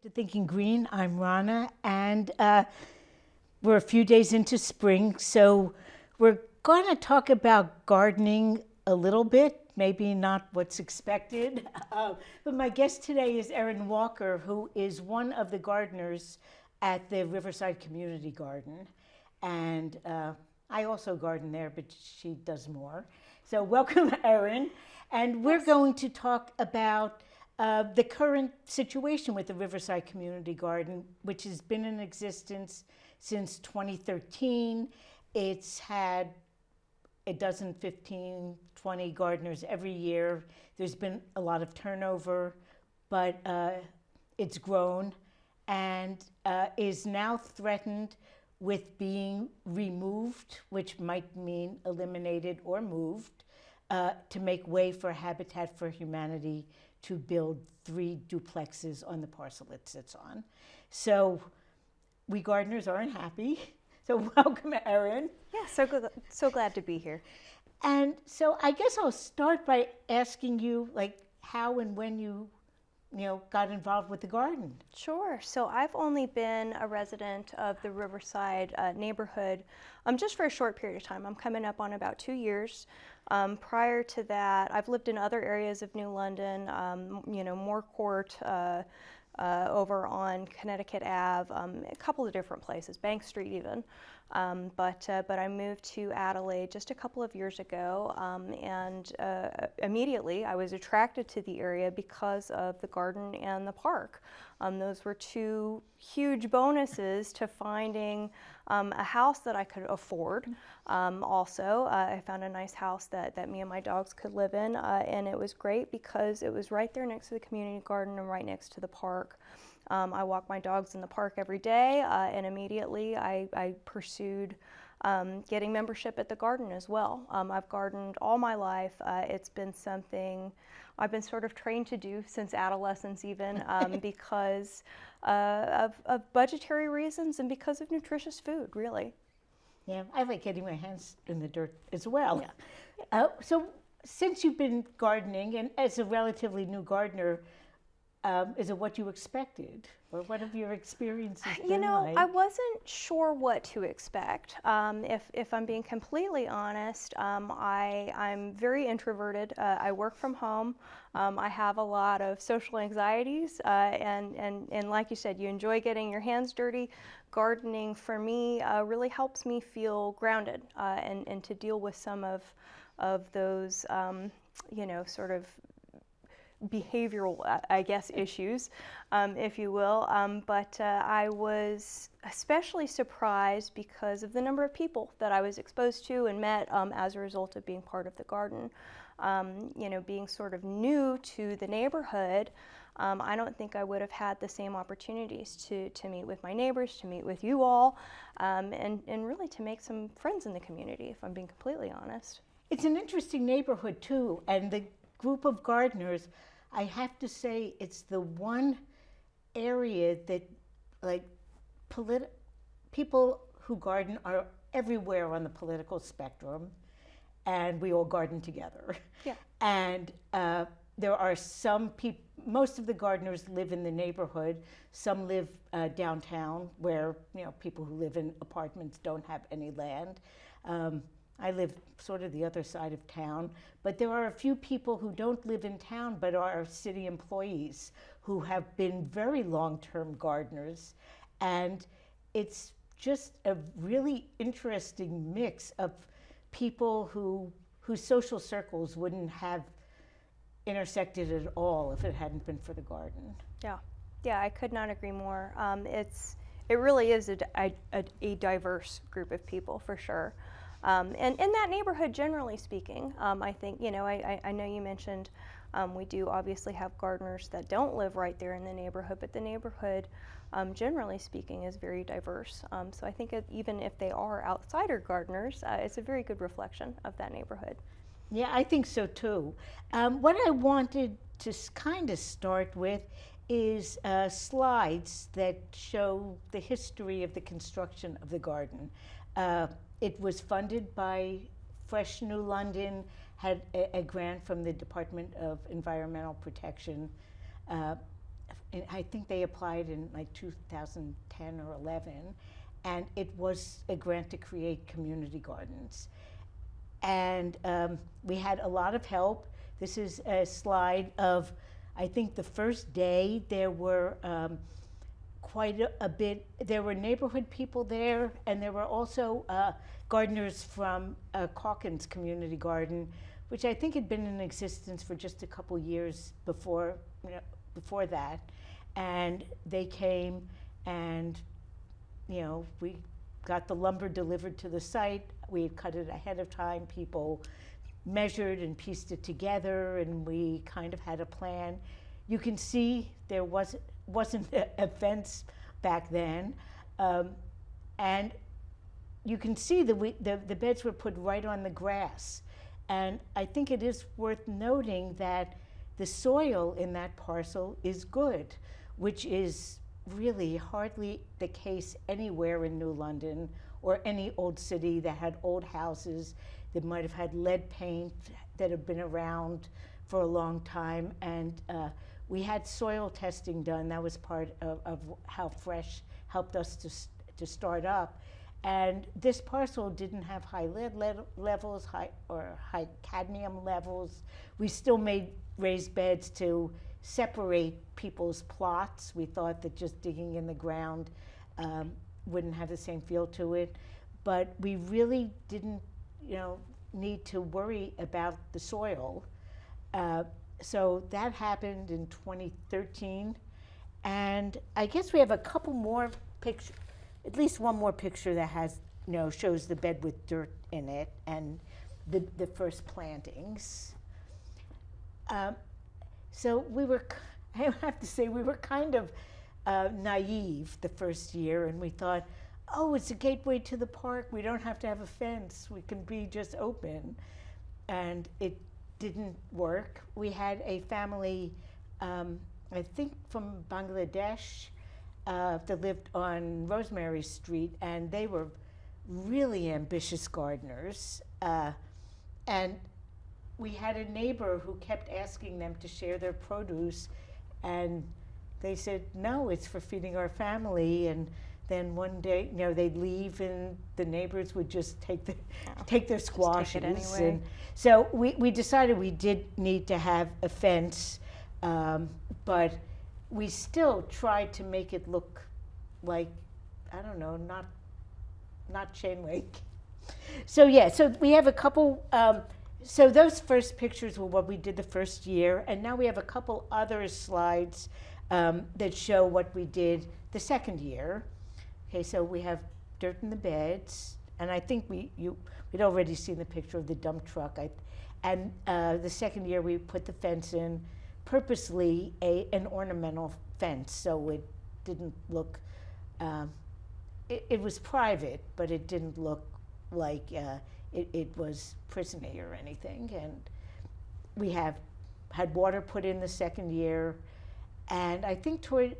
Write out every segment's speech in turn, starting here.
to Thinking Green. I'm Ronna, and we're a few days into spring, so we're going to talk about gardening a little bit, maybe not what's expected. But my guest today is Erin Walker, who is one of the gardeners at the Riverside Community Garden. And I also garden there, but she does more. So welcome, Erin. And we're going to talk about the current situation with the Riverside Community Garden, which has been in existence since 2013. It's had a dozen, 15, 20 gardeners every year. There's been a lot of turnover, but it's grown and is now threatened with being removed, which might mean eliminated or moved, to make way for Habitat for Humanity to build 3 duplexes on the parcel it sits on. So we gardeners aren't happy. So welcome, Erin. Yeah, so glad to be here. And so I guess I'll start by asking you, like, how and when you got involved with the garden. Sure. So I've only been a resident of the Riverside neighborhood just for a short period of time. I'm coming up on about 2 years. Prior to that, I've lived in other areas of New London, Moorcourt, over on Connecticut Ave, a couple of different places, Bank Street even. But I moved to Adelaide just a couple of years ago, and immediately I was attracted to the area because of the garden and the park. Those were 2 huge bonuses to finding a house that I could afford. Also, I found a nice house that me and my dogs could live in, and it was great because it was right there next to the community garden and right next to the park. I walk my dogs in the park every day, and immediately I pursued getting membership at the garden as well. I've gardened all my life. It's been something I've been sort of trained to do since adolescence even, because of budgetary reasons and because of nutritious food, really. Yeah, I like getting my hands in the dirt as well. Yeah. So since you've been gardening, and as a relatively new gardener, is it what you expected? Or what have your experiences been like? I wasn't sure what to expect. If I'm being completely honest, I'm very introverted. I work from home. I have a lot of social anxieties, and like you said, you enjoy getting your hands dirty. Gardening for me really helps me feel grounded, and to deal with some of those, sort of behavioral, I guess, issues, if you will. But I was especially surprised because of the number of people that I was exposed to and met as a result of being part of the garden. Being sort of new to the neighborhood, I don't think I would have had the same opportunities to meet with my neighbors, to meet with you all, and really to make some friends in the community, if I'm being completely honest. It's an interesting neighborhood too, and the group of gardeners, I have to say, it's the one area that, like, people who garden are everywhere on the political spectrum, and we all garden together. Yeah. And there are some people, most of the gardeners live in the neighborhood. Some live downtown, where people who live in apartments don't have any land. I live sort of the other side of town, but there are a few people who don't live in town but are city employees who have been very long-term gardeners, and it's just a really interesting mix of people whose social circles wouldn't have intersected at all if it hadn't been for the garden. Yeah, I could not agree more. It really is a diverse group of people, for sure. And in that neighborhood, generally speaking, I think, I know you mentioned we do obviously have gardeners that don't live right there in the neighborhood, but the neighborhood, generally speaking, is very diverse. So I think even if they are outsider gardeners, it's a very good reflection of that neighborhood. Yeah, I think so too. What I wanted to kind of start with is slides that show the history of the construction of the garden. It was funded by Fresh New London, had a grant from the Department of Environmental Protection and I think they applied in like 2010 or 11, and it was a grant to create community gardens. And we had a lot of help. This is a slide of, I think the first day there were quite a bit, there were neighborhood people there, and there were also gardeners from Calkins Community Garden, which I think had been in existence for just a couple years before, before that. And they came and, we got the lumber delivered to the site. We had cut it ahead of time. People measured and pieced it together, and we kind of had a plan. You can see there wasn't a fence back then, and you can see the beds were put right on the grass. And I think it is worth noting that the soil in that parcel is good, which is really hardly the case anywhere in New London or any old city that had old houses that might have had lead paint that have been around for a long time. And we had soil testing done. That was part of how Fresh helped us to start up. And this parcel didn't have high lead levels, high cadmium levels. We still made raised beds to separate people's plots. We thought that just digging in the ground wouldn't have the same feel to it. But we really didn't, need to worry about the soil. So that happened in 2013. And I guess we have a couple more pictures, at least one more picture that has, shows the bed with dirt in it and the first plantings. So I have to say, we were kind of naive the first year, and we thought, oh, it's a gateway to the park. We don't have to have a fence. We can be just open. And it didn't work. We had a family, I think from Bangladesh, that lived on Rosemary Street, and they were really ambitious gardeners. And we had a neighbor who kept asking them to share their produce, and they said, no, it's for feeding our family. And then one day, they'd leave, and the neighbors would just take their squashes. Just take it anyway. And so we decided we did need to have a fence, but we still tried to make it look like, I don't know, not chain link. So so we have a couple. So those first pictures were what we did the first year, and now we have a couple other slides that show what we did the second year. Okay, so we have dirt in the beds, and I think we'd already seen the picture of the dump truck. And the second year we put the fence in, purposely an ornamental fence, so it didn't look. It was private, but it didn't look like it was prisony or anything. And we had water put in the second year, and I think toward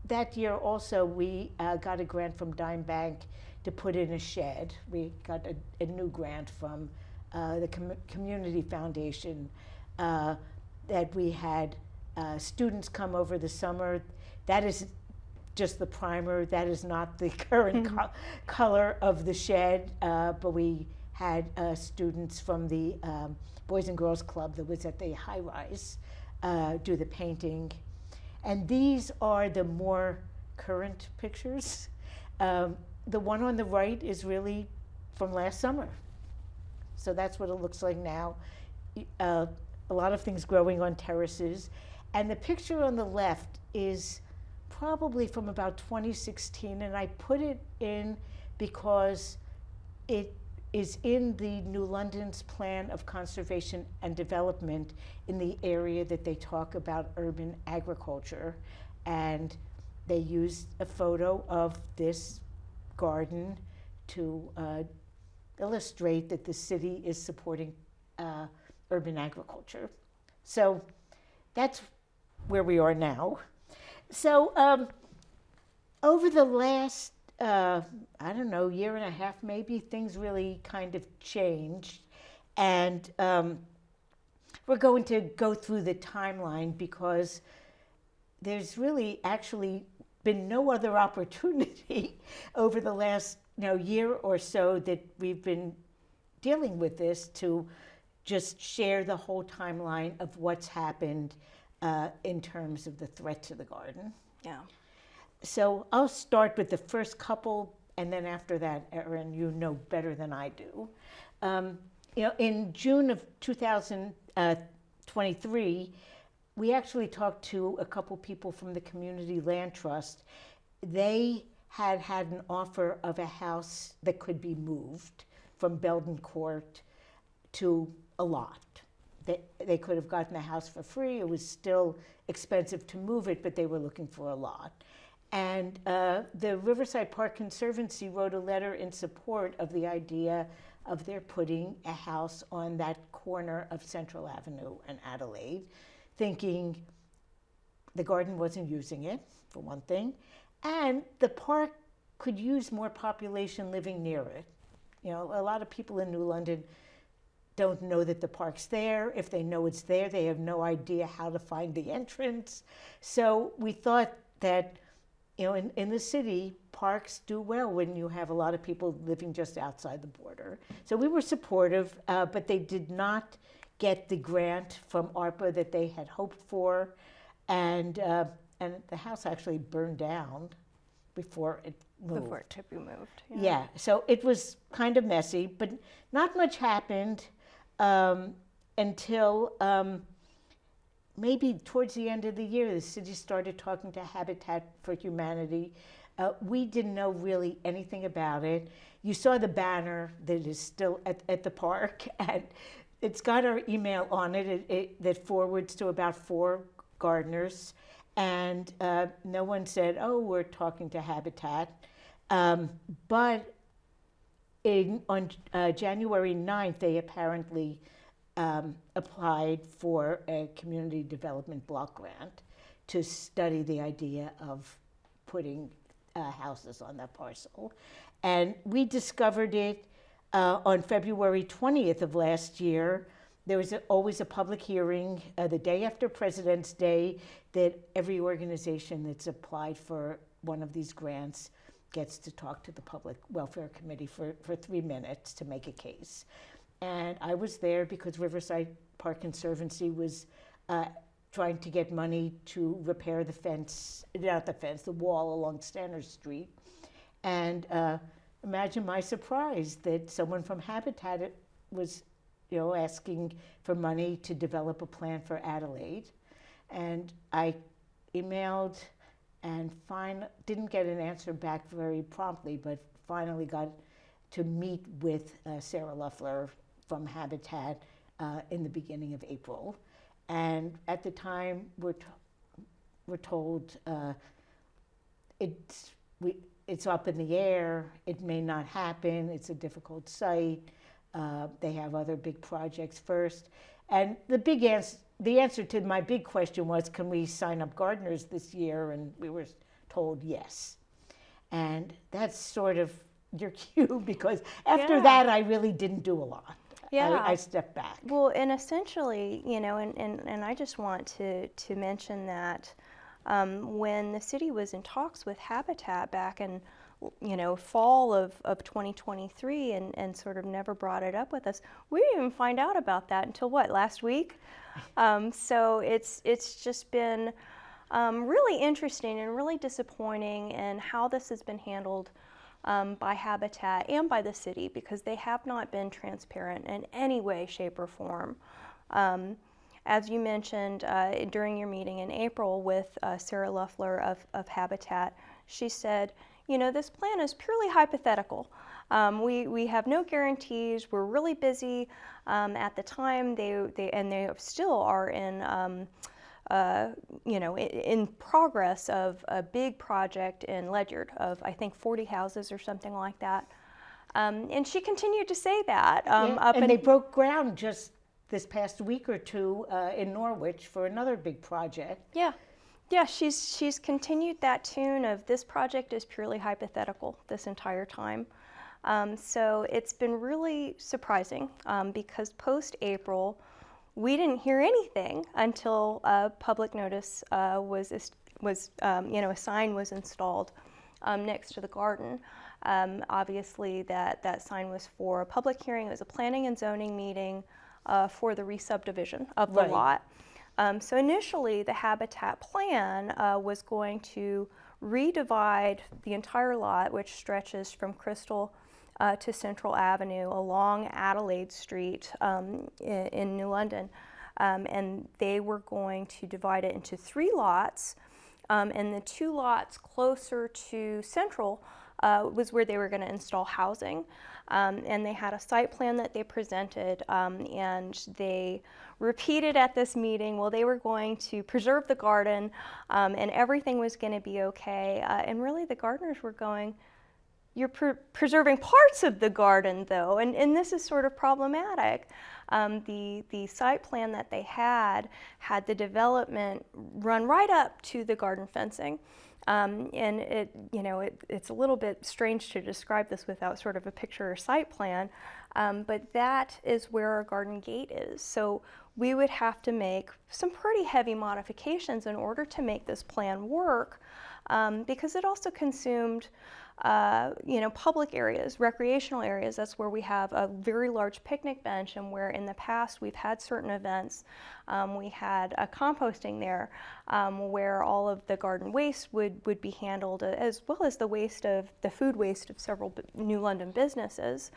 that year also we got a grant from Dime Bank to put in a shed. We got a new grant from the Community Foundation that we had students come over the summer. That is just the primer. That is not the current color of the shed, but we had students from the Boys and Girls Club that was at the high rise do the painting. And these are the more current pictures. The one on the right is really from last summer. So that's what it looks like now. A lot of things growing on terraces. And the picture on the left is probably from about 2016, and I put it in because it is in the New London's plan of conservation and development in the area that they talk about urban agriculture. And they used a photo of this garden to illustrate that the city is supporting urban agriculture. So that's where we are now. So over the last, I don't know, year and a half maybe, things really kind of changed. And we're going to go through the timeline because there's really actually been no other opportunity over the last year or so that we've been dealing with this to just share the whole timeline of what's happened in terms of the threat to the garden. Yeah. So I'll start with the first couple, and then after that, Erin, you know better than I do. In June of 2023, we actually talked to a couple people from the Community Land Trust. They had an offer of a house that could be moved from Belden Court to a lot. They could have gotten the house for free. It was still expensive to move it, but they were looking for a lot. And the Riverside Park Conservancy wrote a letter in support of the idea of their putting a house on that corner of Central Avenue and Adelaide, thinking the garden wasn't using it, for one thing, and the park could use more population living near it. A lot of people in New London don't know that the park's there. If they know it's there, they have no idea how to find the entrance. So we thought that, in the city, parks do well when you have a lot of people living just outside the border. So we were supportive, but they did not get the grant from ARPA that they had hoped for, and the house actually burned down before it moved. Before it could be moved. Yeah, so it was kind of messy, but not much happened until maybe towards the end of the year. The city started talking to Habitat for Humanity. We didn't know really anything about it. You saw the banner that is still at the park, and it's got our email on it, that forwards to about 4 gardeners, and no one said, oh, we're talking to Habitat. But on January 9th, they apparently applied for a community development block grant to study the idea of putting houses on that parcel. And we discovered it on February 20th of last year. There was always a public hearing the day after President's Day that every organization that's applied for one of these grants gets to talk to the Public Welfare Committee for 3 minutes to make a case. And I was there because Riverside Park Conservancy was trying to get money to repair the wall along Stanners Street. And imagine my surprise that someone from Habitat was asking for money to develop a plan for Adelaide. And I emailed and didn't get an answer back very promptly, but finally got to meet with Sarah Luffler from Habitat in the beginning of April. And at the time, we're told it's up in the air, it may not happen, it's a difficult site, they have other big projects first. And the answer to my big question was, can we sign up gardeners this year? And we were told yes. And that's sort of your cue, because after that, I really didn't do a lot. Yeah. I stepped back. Well, and essentially, and I just want to mention that when the city was in talks with Habitat back in fall of 2023 and sort of never brought it up with us, we didn't even find out about that until last week? So it's just been really interesting and really disappointing in how this has been handled by Habitat and by the city, because they have not been transparent in any way, shape, or form. As you mentioned during your meeting in April with Sarah Luffler of Habitat, she said, this plan is purely hypothetical. We have no guarantees. We're really busy. At the time, they still are in progress of a big project in Ledyard of, I think, 40 houses or something like that. And she continued to say that. And they broke ground just this past week or two in Norwich for another big project. Yeah, she's continued that tune of this project is purely hypothetical this entire time. So it's been really surprising because post-April, we didn't hear anything until public notice was a sign was installed next to the garden. Obviously, that sign was for a public hearing. It was a planning and zoning meeting for the re-subdivision of the Right. lot. So initially, the habitat plan was going to redivide the entire lot, which stretches from Crystal to Central Avenue along Adelaide Street in New London. And they were going to divide it into 3 lots. And the 2 lots closer to Central was where they were going to install housing. And they had a site plan that they presented, and they repeated at this meeting, well, they were going to preserve the garden, and everything was going to be okay. And really, the gardeners were going, you're preserving parts of the garden, though, and this is sort of problematic. The site plan that they had the development run right up to the garden fencing. And it's a little bit strange to describe this without sort of a picture or site plan, but that is where our garden gate is. So we would have to make some pretty heavy modifications in order to make this plan work, because it also consumed public areas, recreational areas. That's where we have a very large picnic bench, and where in the past we've had certain events. We had a composting there, where all of the garden waste would be handled, as well as the food waste of several New London businesses.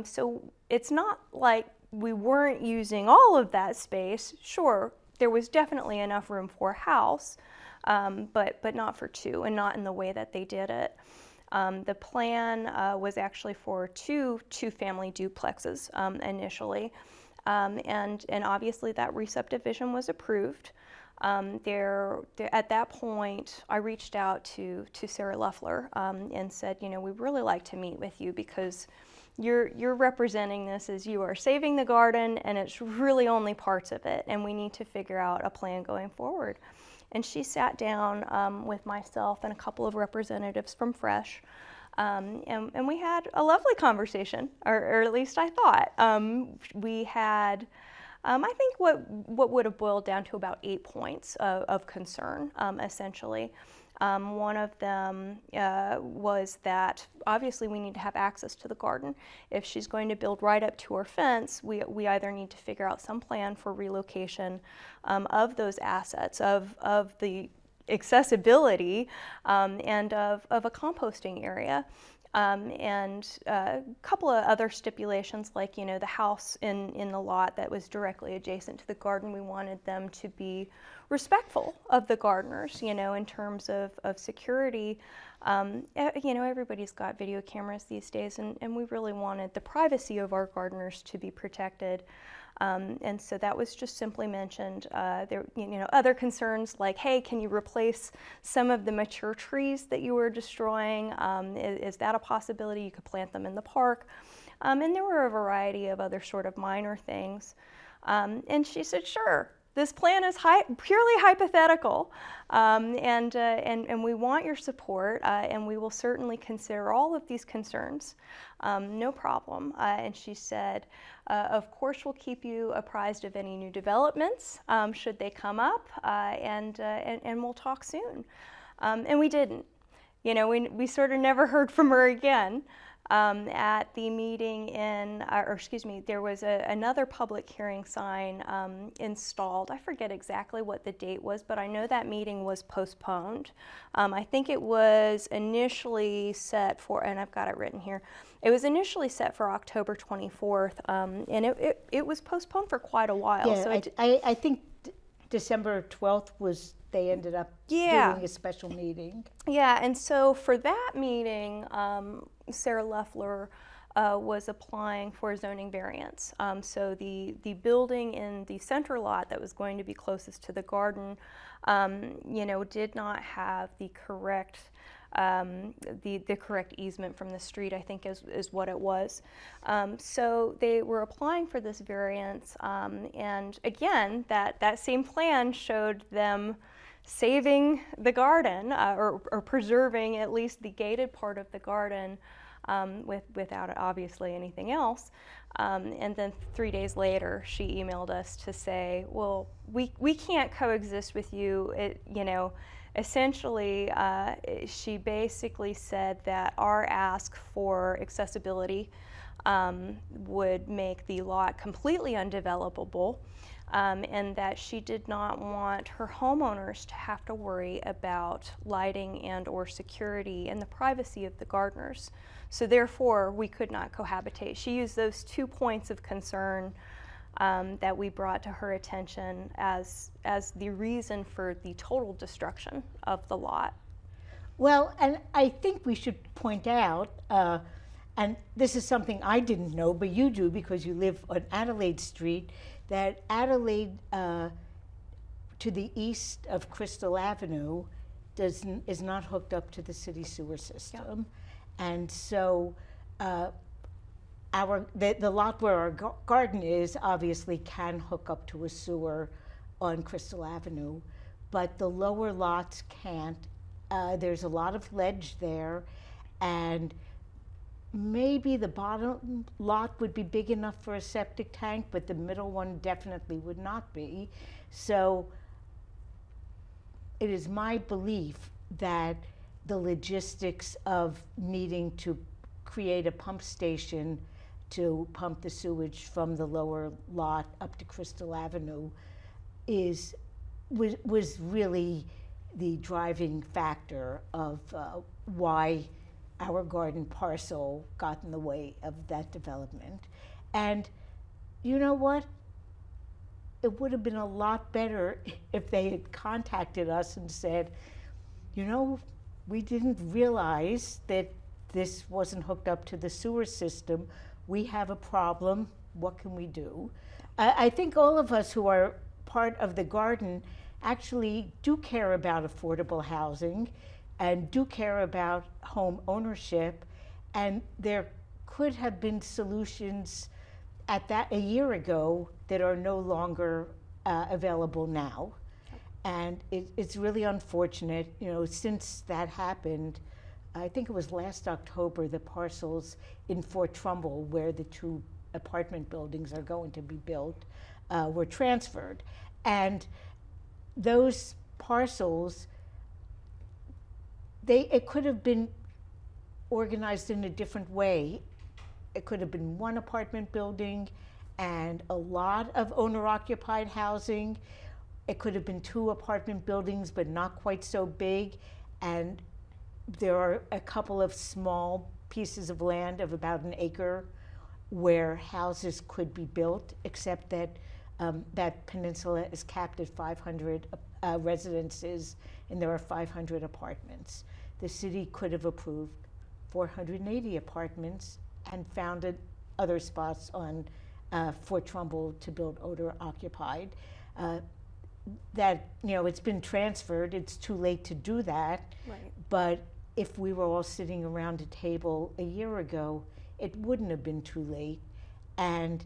So it's not like we weren't using all of that space. Sure, there was definitely enough room for a house, but not for 2, and not in the way that they did it. The plan was actually for two family duplexes initially, and obviously that re-subdivision was approved. At that point, I reached out to Sarah Loeffler and said, we'd really like to meet with you, because you're representing this as you are saving the garden, and it's really only parts of it, and we need to figure out a plan going forward. And she sat down with myself and a couple of representatives from Fresh, and we had a lovely conversation, or at least I thought. We had, I think, what would have boiled down to about 8 points of concern, essentially. One of them was that obviously we need to have access to the garden. If she's going to build right up to her fence, we either need to figure out some plan for relocation of those assets, of the accessibility, and of a composting area. And a couple of other stipulations, like, the house in the lot that was directly adjacent to the garden, we wanted them to be respectful of the gardeners, in terms of security. Everybody's got video cameras these days, and we really wanted the privacy of our gardeners to be protected. And so that was just simply mentioned. There, other concerns like, hey, can you replace some of the mature trees that you were destroying? Is that a possibility? You could plant them in the park. And there were a variety of other sort of minor things. And she said, sure. This plan is purely hypothetical, and we want your support, and we will certainly consider all of these concerns, no problem. And she said, of course, we'll keep you apprised of any new developments should they come up, and we'll talk soon. And we didn't. We sort of never heard from her again. At the meeting there was another public hearing sign installed. I forget exactly what the date was, but I know that meeting was postponed. I think it was initially set for, and I've got it written here, it was initially set for October 24th, and it was postponed for quite a while. Yeah, So I think December 12th was, they ended up doing a special meeting. Yeah, and so for that meeting, Sarah Loeffler was applying for a zoning variance. So the building in the center lot that was going to be closest to the garden, did not have the correct easement from the street, I think is what it was. So they were applying for this variance, and again, that same plan showed them saving the garden, or preserving at least the gated part of the garden, without obviously anything else. And then 3 days later, she emailed us to say, well, we can't coexist with you. essentially, she basically said that our ask for accessibility would make the lot completely undevelopable, and that she did not want her homeowners to have to worry about lighting and or security and the privacy of the gardeners. So therefore, we could not cohabitate. She used those 2 points of concern that we brought to her attention as the reason for the total destruction of the lot. Well, and I think we should point out, and this is something I didn't know, but you do because you live on Adelaide Street, that Adelaide to the east of Crystal Avenue is not hooked up to the city sewer system. Yeah. And so the lot where our garden is obviously can hook up to a sewer on Crystal Avenue, but the lower lots can't. There's a lot of ledge there, and maybe the bottom lot would be big enough for a septic tank, but the middle one definitely would not be. So it is my belief that the logistics of needing to create a pump station to pump the sewage from the lower lot up to Crystal Avenue was really the driving factor of why our garden parcel got in the way of that development. And you know what? It would have been a lot better if they had contacted us and said, you know, we didn't realize that this wasn't hooked up to the sewer system. We have a problem. What can we do? I think all of us who are part of the garden actually do care about affordable housing and do care about home ownership, and there could have been solutions at that a year ago that are no longer available now. And it's really unfortunate, you know, since that happened. I think it was last October, the parcels in Fort Trumbull, where the 2 apartment buildings are going to be built, were transferred. And those parcels, it could have been organized in a different way. It could have been 1 apartment building and a lot of owner-occupied housing. It could have been 2 apartment buildings, but not quite so big. And there are a couple of small pieces of land of about an acre where houses could be built, except that that peninsula is capped at 500 residences, and there are 500 apartments. The city could have approved 480 apartments and founded other spots on Fort Trumbull to build owner-occupied. That, you know, it's been transferred. It's too late to do that. Right. But if we were all sitting around a table a year ago, it wouldn't have been too late. And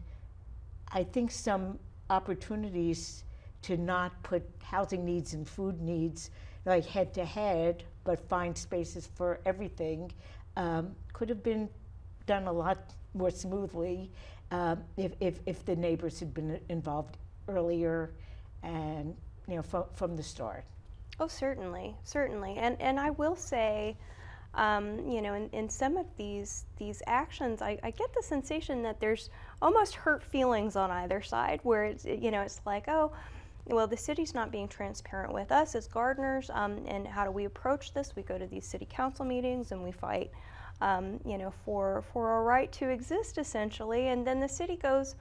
I think some opportunities to not put housing needs and food needs like head to head, but find spaces for everything, could have been done a lot more smoothly if the neighbors had been involved earlier and, you know, from the start. Oh, certainly, certainly. And I will say, you know, in some of these actions, I get the sensation that there's almost hurt feelings on either side, where it's, you know, it's like, oh, well, the city's not being transparent with us as gardeners, and how do we approach this? We go to these city council meetings and we fight, you know, for our right to exist, essentially, and then the city goes,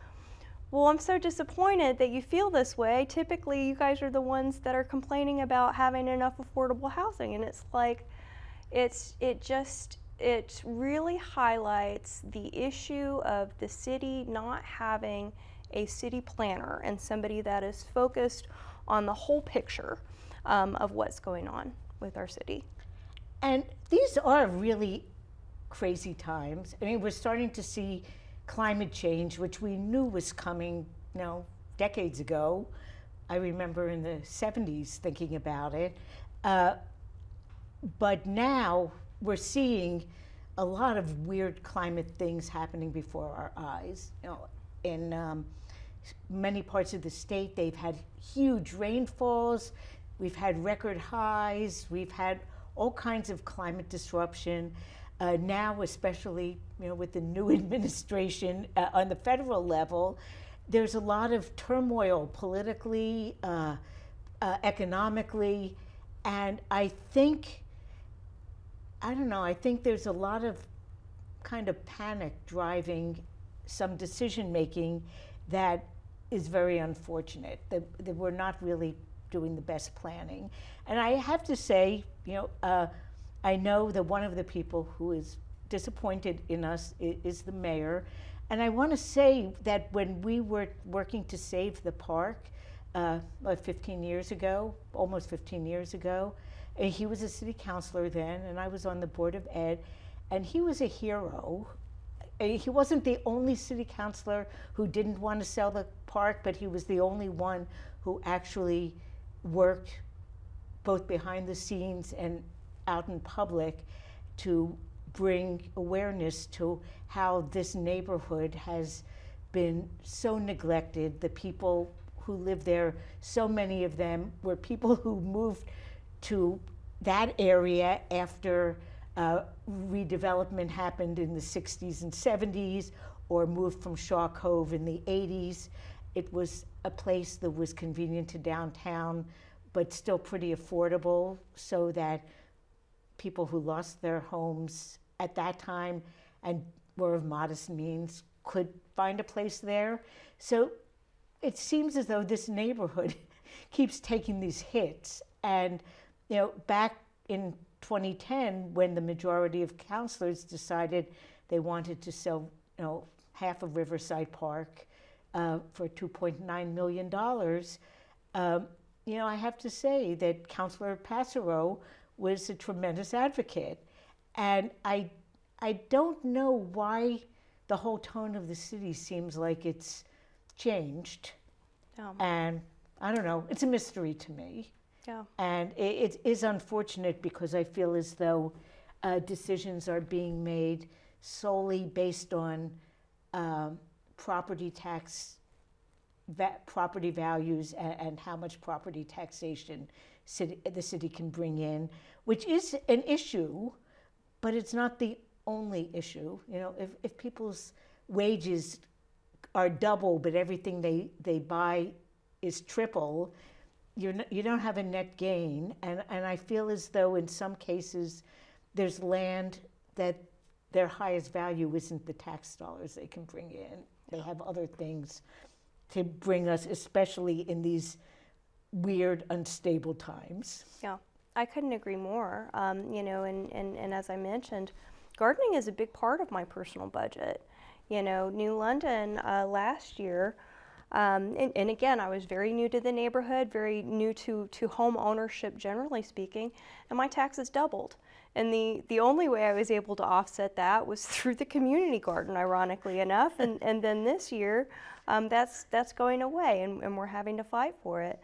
well, I'm so disappointed that you feel this way. Typically, you guys are the ones that are complaining about having enough affordable housing, and it's like, it really highlights the issue of the city not having a city planner and somebody that is focused on the whole picture of what's going on with our city. And these are really crazy times. I mean, we're starting to see climate change, which we knew was coming, you know, decades ago. I remember in the 70s thinking about it. But now we're seeing a lot of weird climate things happening before our eyes. You know, in many parts of the state, they've had huge rainfalls. We've had record highs. We've had all kinds of climate disruption. Now, especially with the new administration on the federal level, there's a lot of turmoil politically, economically, and I think there's a lot of kind of panic driving some decision making that is very unfortunate, that we're not really doing the best planning. And I have to say, I know that one of the people who is disappointed in us is the mayor. And I want to say that when we were working to save the park, like 15 years ago, almost 15 years ago, he was a city councilor then, and I was on the Board of Ed, and he was a hero. He wasn't the only city councilor who didn't want to sell the park, but he was the only one who actually worked both behind the scenes and out in public to bring awareness to how this neighborhood has been so neglected. The people who live there, so many of them were people who moved to that area after redevelopment happened in the 60s and 70s, or moved from Shaw Cove in the 80s. It was a place that was convenient to downtown, but still pretty affordable, so that people who lost their homes at that time and were of modest means could find a place there. So it seems as though this neighborhood keeps taking these hits. And back in 2010, when the majority of councilors decided they wanted to sell half of Riverside Park for $2.9 million, I have to say that Councilor Passero was a tremendous advocate. And I don't know why the whole tone of the city seems like it's changed. Yeah. And I don't know, it's a mystery to me. Yeah. And it is unfortunate because I feel as though decisions are being made solely based on property values and how much property taxation the city can bring in, which is an issue, but it's not the only issue. If people's wages are double, but everything they buy is triple, you don't have a net gain. And I feel as though in some cases there's land that their highest value isn't the tax dollars they can bring in. They have other things to bring us, especially in these weird, unstable times. Yeah, I couldn't agree more. And as I mentioned, gardening is a big part of my personal budget. New London last year, and again, I was very new to the neighborhood, very new to home ownership generally speaking, and my taxes doubled. And the only way I was able to offset that was through the community garden, ironically enough. And then this year, that's going away, and we're having to fight for it.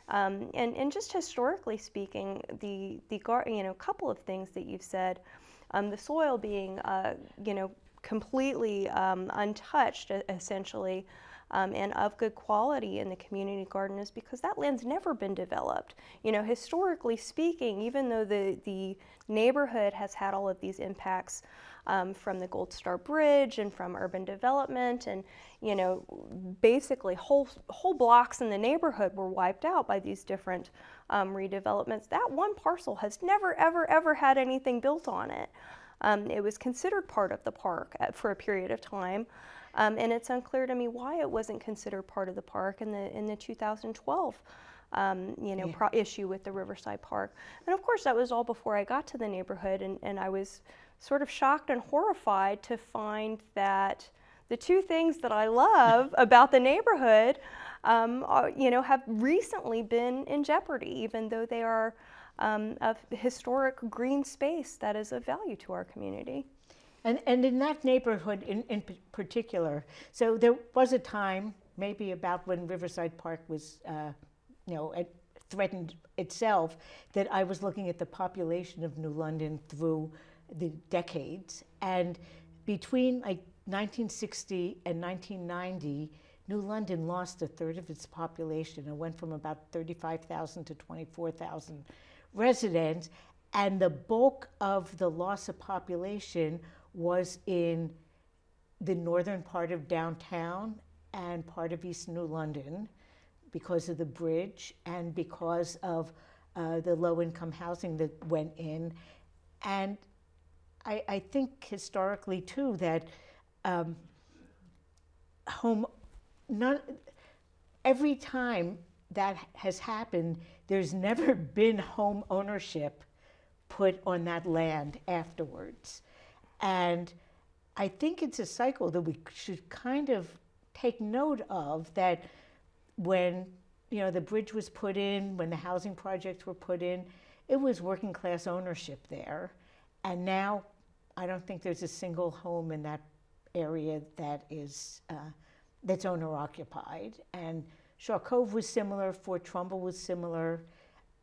And just historically speaking, the couple of things that you've said, the soil being completely untouched essentially, and of good quality in the community garden is because that land's never been developed. Historically speaking, even though the neighborhood has had all of these impacts from the Gold Star Bridge and from urban development, and basically whole blocks in the neighborhood were wiped out by these different redevelopments. That one parcel has never ever had anything built on it. It was considered part of the park for a period of time. And it's unclear to me why it wasn't considered part of the park in the 2012 issue with the Riverside Park. And of course that was all before I got to the neighborhood, and I was sort of shocked and horrified to find that the two things that I love about the neighborhood have recently been in jeopardy, even though they are of historic green space that is of value to our community. And in that neighborhood in particular, so there was a time, maybe about when Riverside Park was, threatened itself, that I was looking at the population of New London through the decades. And between 1960 and 1990, New London lost a third of its population. It went from about 35,000 to 24,000 residents. And the bulk of the loss of population was in the northern part of downtown and part of East New London because of the bridge and because of the low-income housing that went in. And I think historically, too, that every time that has happened, there's never been home ownership put on that land afterwards. And I think it's a cycle that we should kind of take note of, that when the bridge was put in, when the housing projects were put in, it was working class ownership there. And now I don't think there's a single home in that area that is that's owner occupied. And Shaw Cove was similar, Fort Trumbull was similar,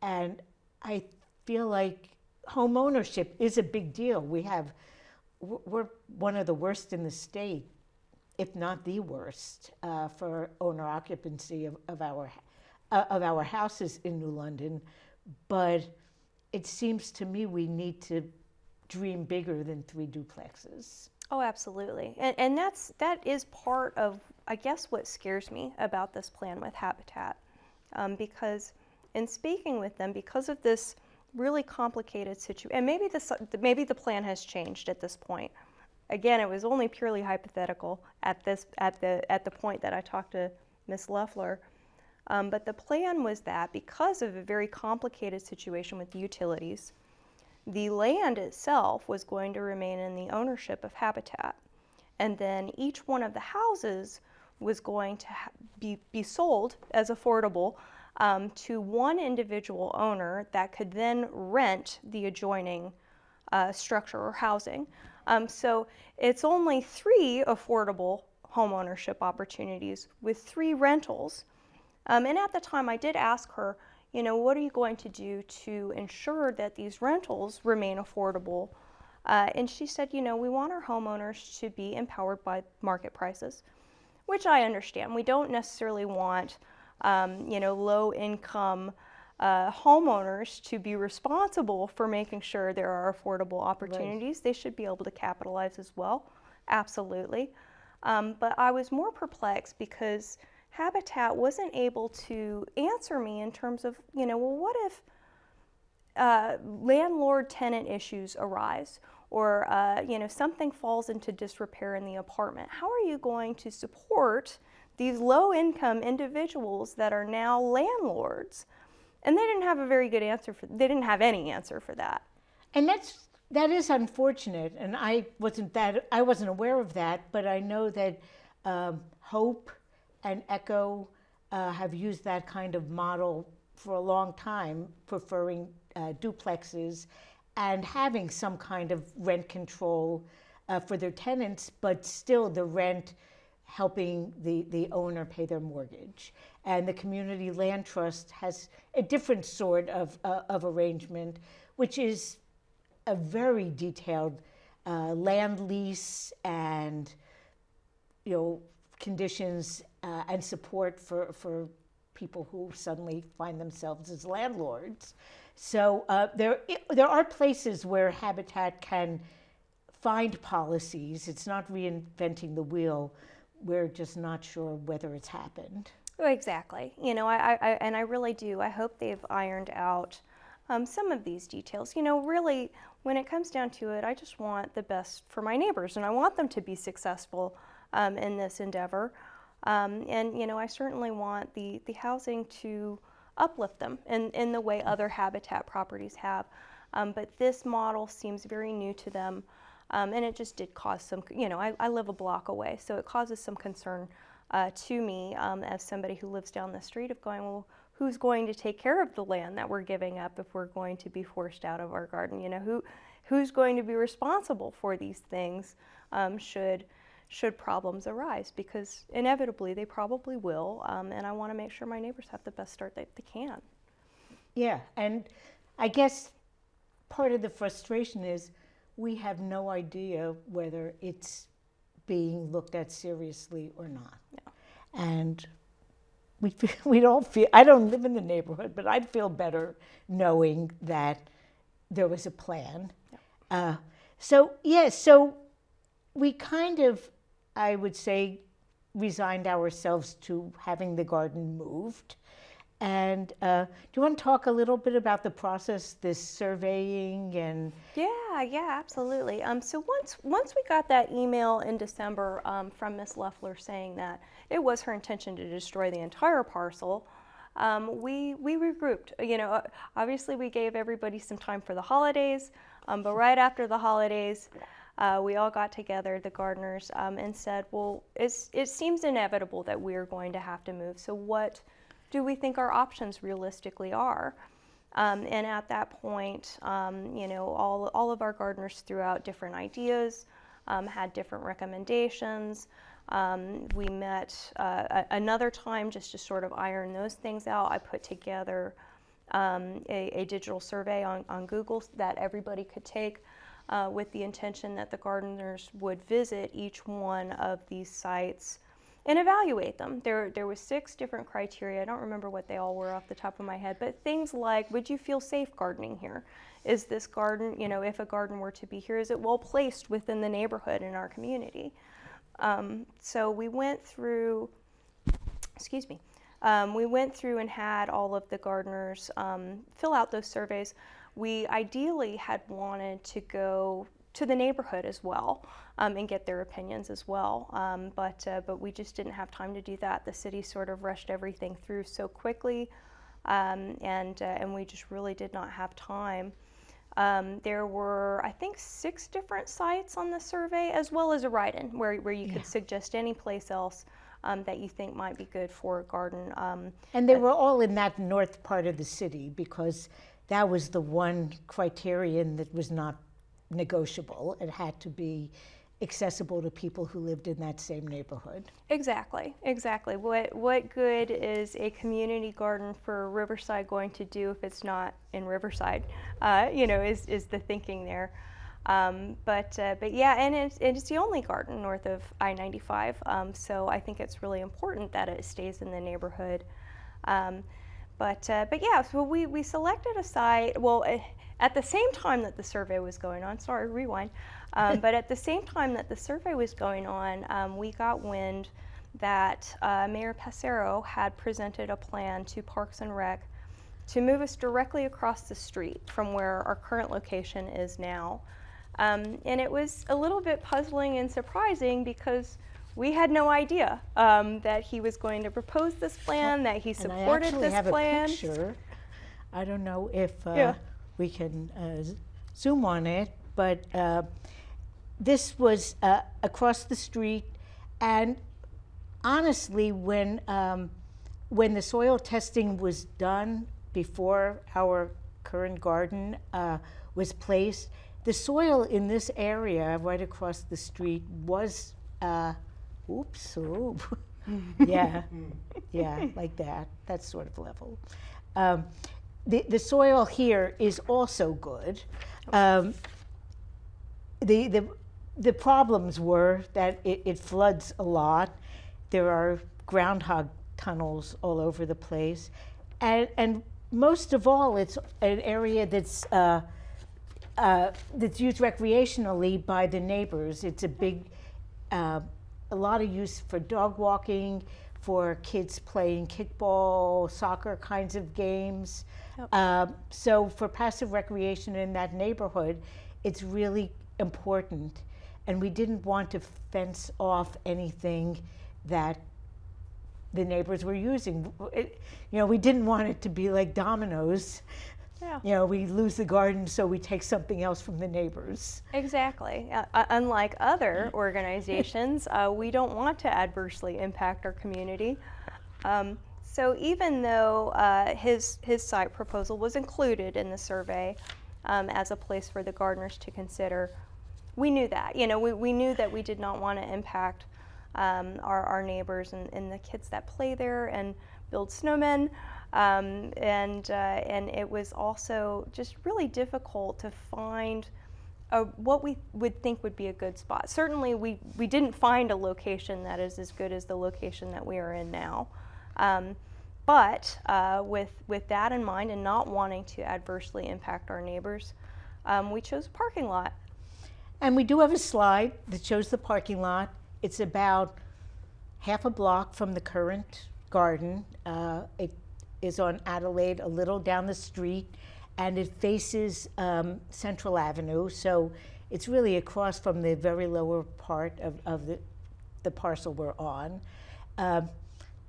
and I feel like home ownership is a big deal. We're one of the worst in the state, if not the worst, for owner occupancy of our houses in New London. But it seems to me we need to dream bigger than 3 duplexes. Oh, absolutely. And that is part of, I guess, what scares me about this plan with Habitat. Because in speaking with them, because of this really complicated situation, and maybe the plan has changed at this point. Again, it was only purely hypothetical at the point that I talked to Ms. Loeffler. But the plan was that because of a very complicated situation with the utilities, the land itself was going to remain in the ownership of Habitat. And then each one of the houses was going to be sold as affordable to one individual owner that could then rent the adjoining structure or housing. So it's only 3 affordable homeownership opportunities with 3 rentals. And at the time I did ask her, what are you going to do to ensure that these rentals remain affordable? And she said, we want our homeowners to be empowered by market prices, which I understand. We don't necessarily want, low-income homeowners to be responsible for making sure there are affordable opportunities. Right. They should be able to capitalize as well, absolutely. But I was more perplexed because Habitat wasn't able to answer me in terms of, what if landlord-tenant issues arise, or something falls into disrepair in the apartment? How are you going to support these low-income individuals that are now landlords? And they didn't have a very good answer they didn't have any answer for that. And that is unfortunate. And I wasn't aware of that, but I know that Hope and Echo have used that kind of model for a long time, preferring duplexes and having some kind of rent control for their tenants, but still the rent helping the owner pay their mortgage. And the Community Land Trust has a different sort of arrangement, which is a very detailed land lease and conditions and support for people who suddenly find themselves as landlords. So there are places where Habitat can find policies. It's not reinventing the wheel. We're just not sure whether it's happened. Exactly. I really do. I hope they've ironed out some of these details. Really, when it comes down to it, I just want the best for my neighbors, and I want them to be successful in this endeavor. I certainly want the housing to uplift them in the way other Habitat properties have. But this model seems very new to them, and it just did cause some, I live a block away, so it causes some concern to me as somebody who lives down the street of going, well, who's going to take care of the land that we're giving up if we're going to be forced out of our garden? Who's going to be responsible for these things should problems arise? Because inevitably they probably will, and I want to make sure my neighbors have the best start that they can. Yeah, and I guess part of the frustration is we have no idea whether it's being looked at seriously or not. Yeah. And we'd all feel, I don't live in the neighborhood, but I'd feel better knowing that there was a plan. So we kind of, I would say, resigned ourselves to having the garden moved. And do you want to talk a little bit about the process, this surveying and? Yeah, absolutely. So once we got that email in December from Ms. Leffler saying that it was her intention to destroy the entire parcel, we regrouped. Obviously we gave everybody some time for the holidays, but right after the holidays, we all got together, the gardeners, and said, well, it seems inevitable that we're going to have to move. So what do we think our options realistically are? And at that point, all of our gardeners threw out different ideas, had different recommendations. We met another time just to sort of iron those things out. I put together a digital survey on Google that everybody could take with the intention that the gardeners would visit each one of these sites and evaluate them. There was 6 different criteria. I don't remember what they all were off the top of my head, but things like, would you feel safe gardening here? Is this garden, if a garden were to be here, is it well placed within the neighborhood in our community? So we went through, we went through and had all of the gardeners fill out those surveys. We ideally had wanted to go to the neighborhood as well and get their opinions as well, but we just didn't have time to do that. The city sort of rushed everything through so quickly, and we just really did not have time. There were, I think, 6 different sites on the survey, as well as a write-in where you could suggest any place else that you think might be good for a garden. And they were all in that north part of the city because that was the one criterion that was not negotiable. It had to be accessible to people who lived in that same neighborhood. Exactly. What good is a community garden for Riverside going to do if it's not in Riverside? Is the thinking there. But yeah, and it's the only garden north of I-95. So I think it's really important that it stays in the neighborhood. But yeah, so we selected a site. Well, at the same time that the survey was going on, sorry, rewind. But at the same time that the survey was going on, we got wind that Mayor Passero had presented a plan to Parks and Rec to move us directly across the street from where our current location is now. And it was a little bit puzzling and surprising because we had no idea that he was going to propose this plan, that he supported this plan. I have a picture. I don't know if we can zoom on it, but this was across the street. And honestly, when the soil testing was done before our current garden was placed, the soil in this area right across the street was yeah, like that sort of level. The soil here is also good. The problems were that it floods a lot. There are groundhog tunnels all over the place, and most of all, it's an area that's used recreationally by the neighbors. It's a big, a lot of use for dog walking, for kids playing kickball, soccer kinds of games. Yep. So for passive recreation in that neighborhood, it's really important. And we didn't want to fence off anything that the neighbors were using. We didn't want it to be like dominoes. Yeah. We lose the garden, so we take something else from the neighbors. Exactly. Unlike other organizations, we don't want to adversely impact our community. So even though his site proposal was included in the survey as a place for the gardeners to consider, we knew that. We knew that we did not want to impact our neighbors and the kids that play there and build snowmen. And it was also just really difficult to find what we would think would be a good spot. Certainly, we didn't find a location that is as good as the location that we are in now. But with that in mind and not wanting to adversely impact our neighbors, we chose a parking lot. And we do have a slide that shows the parking lot. It's about half a block from the current garden. It is on Adelaide, a little down the street, and it faces Central Avenue, so it's really across from the very lower part of the parcel we're on.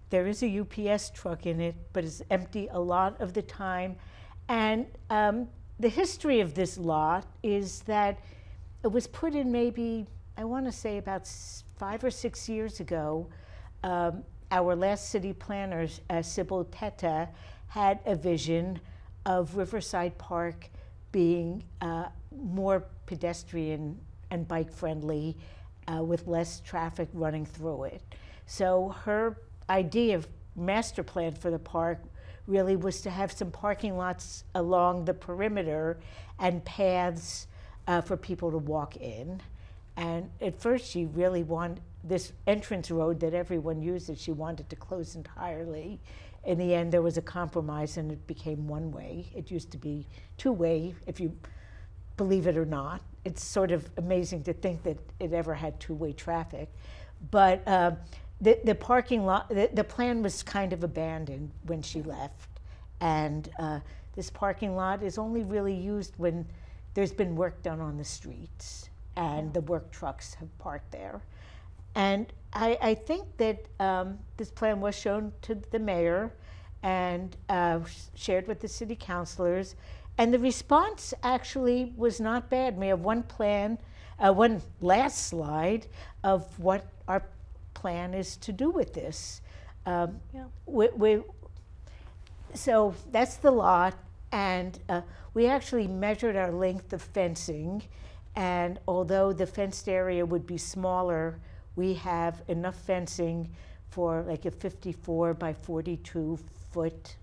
There is a UPS truck in it, but it's empty a lot of the time. And the history of this lot is that it was put in maybe, I want to say about 5 or 6 years ago. Our last city planner, Sybil Teta, had a vision of Riverside Park being more pedestrian and bike friendly with less traffic running through it. So her idea of master plan for the park really was to have some parking lots along the perimeter and paths for people to walk in. And at first she really wanted this entrance road that everyone uses, she wanted to close entirely. In the end, there was a compromise and it became one way. It used to be two-way, if you believe it or not. It's sort of amazing to think that it ever had two-way traffic. But the parking lot, the plan was kind of abandoned when she left. And this parking lot is only really used when there's been work done on the streets and the work trucks have parked there. And I think that this plan was shown to the mayor and shared with the city councilors, and the response actually was not bad. We have one last slide of what our plan is to do with this. So that's the lot, and we actually measured our length of fencing, and although the fenced area would be smaller, we have enough fencing for like a 54 by 42 foot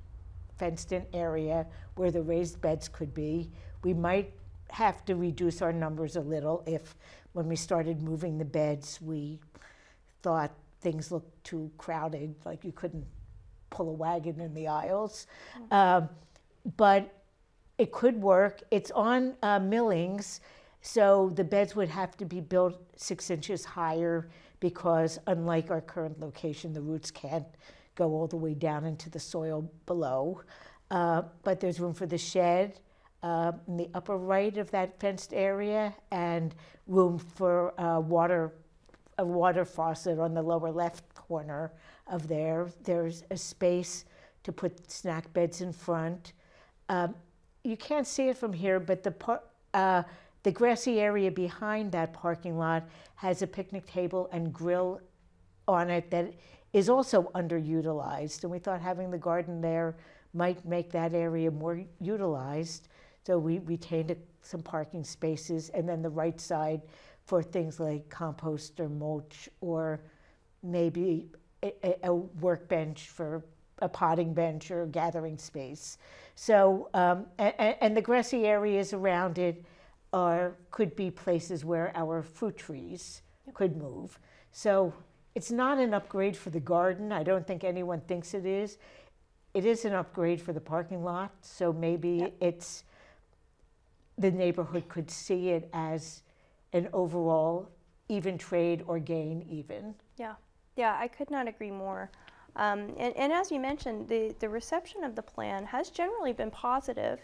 fenced in area where the raised beds could be. We might have to reduce our numbers a little if when we started moving the beds we thought things looked too crowded, like you couldn't pull a wagon in the aisles. But it could work. It's on millings, so the beds would have to be built 6 inches higher because unlike our current location, the roots can't go all the way down into the soil below. But there's room for the shed in the upper right of that fenced area and room for a water faucet on the lower left corner of there. There's a space to put snack beds in front. You can't see it from here, but the grassy area behind that parking lot has a picnic table and grill on it that is also underutilized. And we thought having the garden there might make that area more utilized. So we retained some parking spaces, and then the right side for things like compost or mulch, or maybe a workbench for a potting bench or a gathering space. So, and the grassy areas around it could be places where our fruit trees could move. So it's not an upgrade for the garden. I don't think anyone thinks it is. It is an upgrade for the parking lot. So maybe the neighborhood could see it as an overall even trade or gain even. Yeah, I could not agree more. And as you mentioned, the reception of the plan has generally been positive.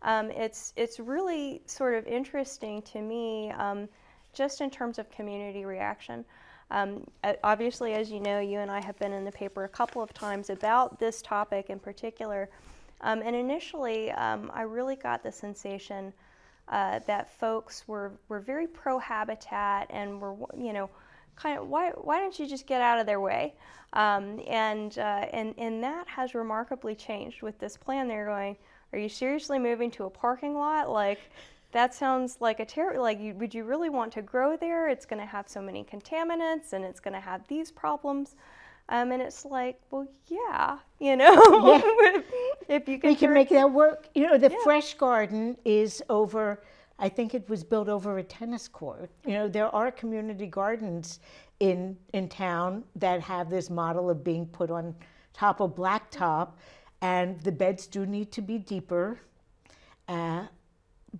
It's really sort of interesting to me, just in terms of community reaction. Obviously, as you know, you and I have been in the paper a couple of times about this topic in particular. And initially, I really got the sensation that folks were very pro-habitat and were, kind of, why don't you just get out of their way? And that has remarkably changed with this plan. They're going, are you seriously moving to a parking lot? Like, that sounds like a terrible, would you really want to grow there? It's going to have so many contaminants and it's going to have these problems. And it's like, well, yeah. If you can. We can make that work. The fresh garden is over I think it was built over a tennis court. You know, there are community gardens in town that have this model of being put on top of blacktop, and the beds do need to be deeper,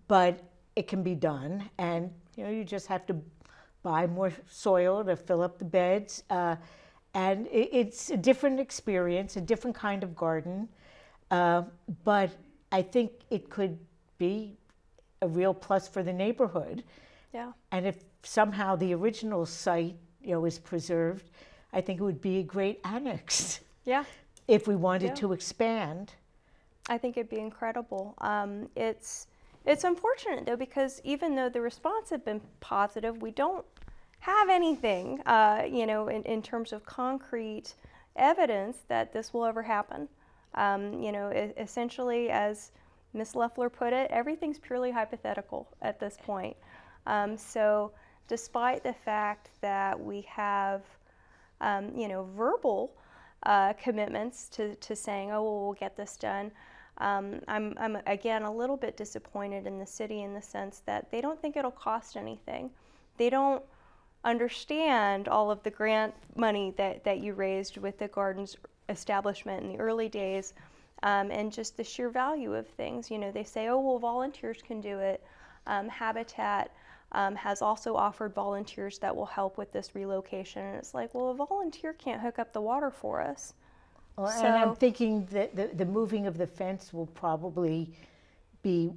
but it can be done. And you know, you just have to buy more soil to fill up the beds, and it's a different experience, a different kind of garden, but I think it could be a real plus for the neighborhood. Yeah. And if somehow the original site, you know, is preserved, I think it would be a great annex. Yeah. If we wanted to expand. I think it'd be incredible. It's unfortunate though, because even though the response had been positive, we don't have anything, you know, in terms of concrete evidence that this will ever happen. You know, essentially, as Ms. Leffler put it, everything's purely hypothetical at this point. So despite the fact that we have, you know, verbal commitments to saying, oh, well, we'll get this done, I'm again a little bit disappointed in the city in the sense that they don't think it'll cost anything. They don't understand all of the grant money that you raised with the garden's establishment in the early days, and just the sheer value of things. You know, they say, oh, well, volunteers can do it. Habitat has also offered volunteers that will help with this relocation. And it's like, well, a volunteer can't hook up the water for us. Well, and I'm thinking that the moving of the fence will probably be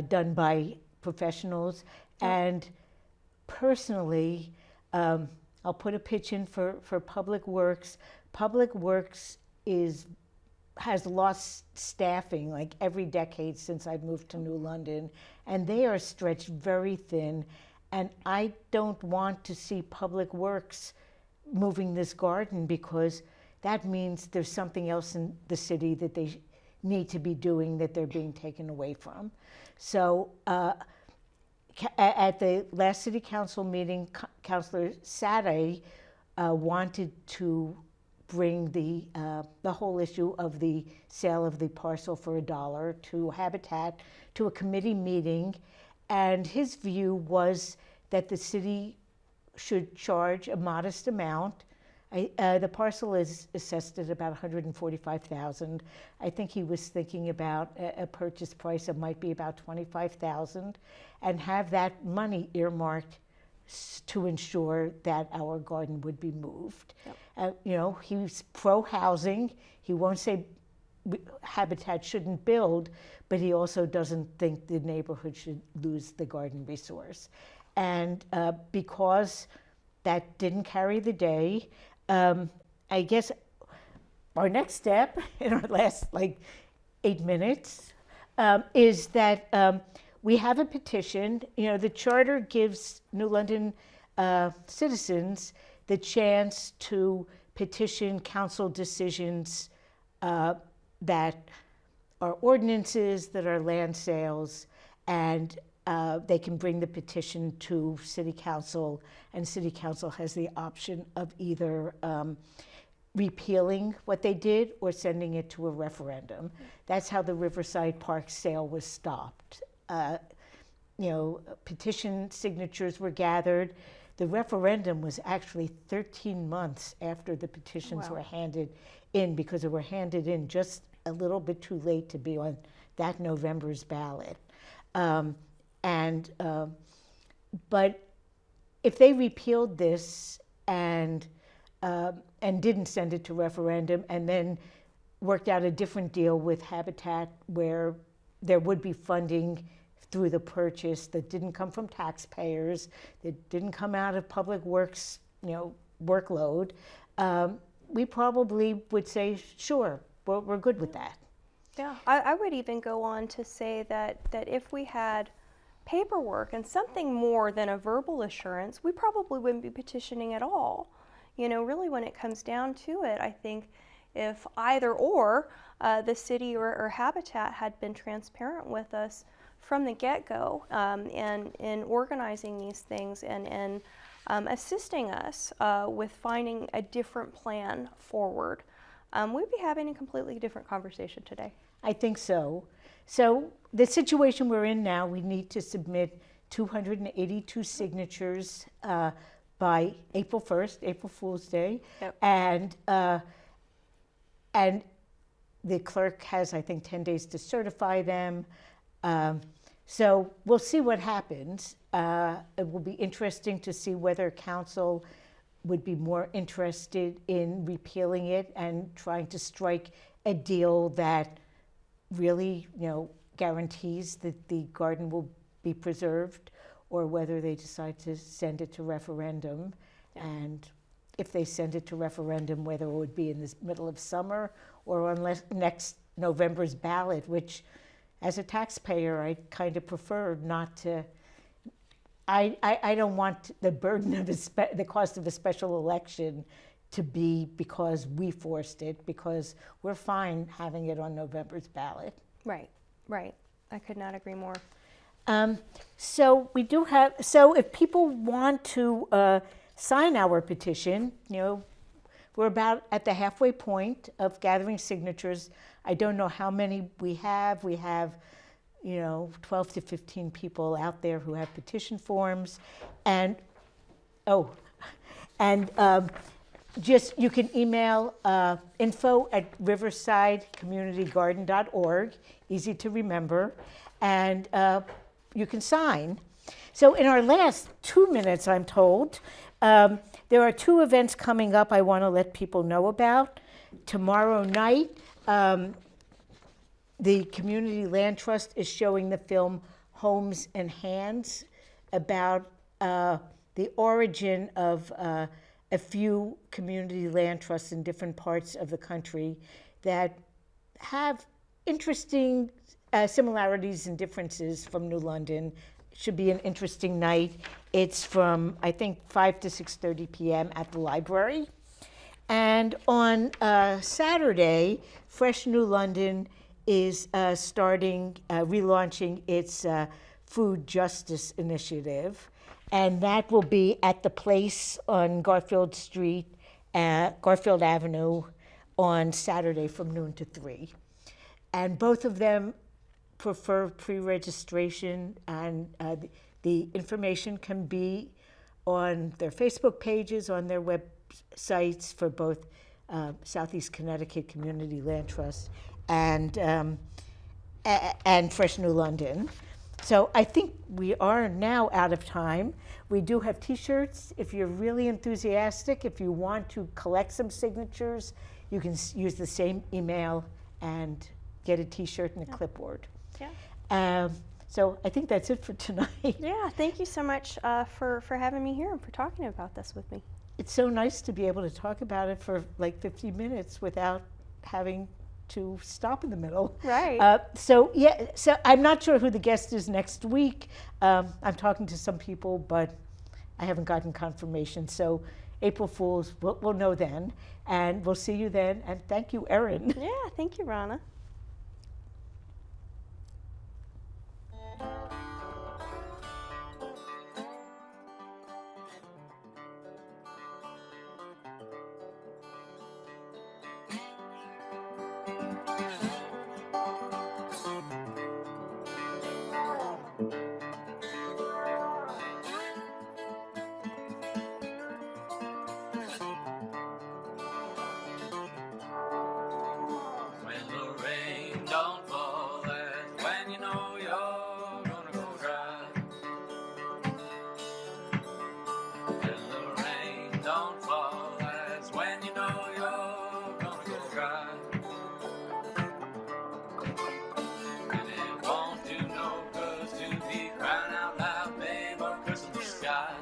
done by professionals. And personally, I'll put a pitch in for Public Works. Public Works has lost staffing like every decade since I moved to New London, and they are stretched very thin. And I don't want to see Public Works moving this garden, because that means there's something else in the city that they need to be doing that they're being taken away from. So at the last city council meeting, Councilor Sade wanted to bring the whole issue of the sale of the parcel for $1 to Habitat to a committee meeting, and his view was that the city should charge a modest amount. The parcel is assessed at about $145,000. I think he was thinking about a purchase price that might be about $25,000, and have that money earmarked to ensure that our garden would be moved. Yep. You know, he's pro-housing. He won't say Habitat shouldn't build, but he also doesn't think the neighborhood should lose the garden resource. And because that didn't carry the day, I guess our next step in our last 8 minutes is that we have a petition. You know, the charter gives New London citizens the chance to petition council decisions that are ordinances, that are land sales, and they can bring the petition to city council, and city council has the option of either repealing what they did or sending it to a referendum. That's how the Riverside Park sale was stopped. You know, petition signatures were gathered. The referendum was actually 13 months after the petitions were handed in, because they were handed in just a little bit too late to be on that November's ballot. But if they repealed this and didn't send it to referendum, and then worked out a different deal with Habitat where there would be funding through the purchase that didn't come from taxpayers, that didn't come out of Public Works, you know, workload, we probably would say, sure, we're good with that. Yeah, I would even go on to say that if we had paperwork and something more than a verbal assurance, we probably wouldn't be petitioning at all. You know, really when it comes down to it, I think if either or the city or Habitat had been transparent with us from the get-go and in organizing these things and assisting us with finding a different plan forward, we'd be having a completely different conversation today. I think so. So the situation we're in now, we need to submit 282 signatures by April 1st, April Fool's Day. Yep. And the clerk has, I think, 10 days to certify them. So we'll see what happens. It will be interesting to see whether council would be more interested in repealing it and trying to strike a deal that really, guarantees that the garden will be preserved, or whether they decide to send it to referendum. Yeah. And if they send it to referendum, whether it would be in the middle of summer or on next November's ballot, which as a taxpayer, I kind of prefer not to. I don't want the burden of the cost of a special election to be because we forced it, because we're fine having it on November's ballot. Right. I could not agree more. So we do have. So if people want to sign our petition, we're about at the halfway point of gathering signatures. I don't know how many we have. We have, 12 to 15 people out there who have petition forms, and just you can email info@riversidecommunitygarden.org. Easy to remember, and you can sign. So in our last 2 minutes, I'm told, there are 2 events coming up I want to let people know about. Tomorrow night, the Community Land Trust is showing the film Homes and Hands about the origin of a few community land trusts in different parts of the country that have interesting similarities and differences from New London. Should be an interesting night. It's from, I think, 5 to 6:30 p.m. at the library. And on Saturday, Fresh New London is relaunching its food justice initiative. And that will be at the place on Garfield Avenue on Saturday from noon to 3. And both of them prefer pre-registration, and the information can be on their Facebook pages, on their websites for both Southeast Connecticut Community Land Trust and Fresh New London. So I think we are now out of time. We do have T-shirts. If you're really enthusiastic, if you want to collect some signatures, you can use the same email and get a T-shirt and a clipboard. Yeah. So I think that's it for tonight. Yeah, thank you so much for having me here and for talking about this with me. It's so nice to be able to talk about it for like 50 minutes without having to stop in the middle. Right. So I'm not sure who the guest is next week. I'm talking to some people, but I haven't gotten confirmation. So April Fools, we'll know then, and we'll see you then. And thank you, Erin. Yeah, thank you, Ronna. Crying out loud, babe, or cursing the sky.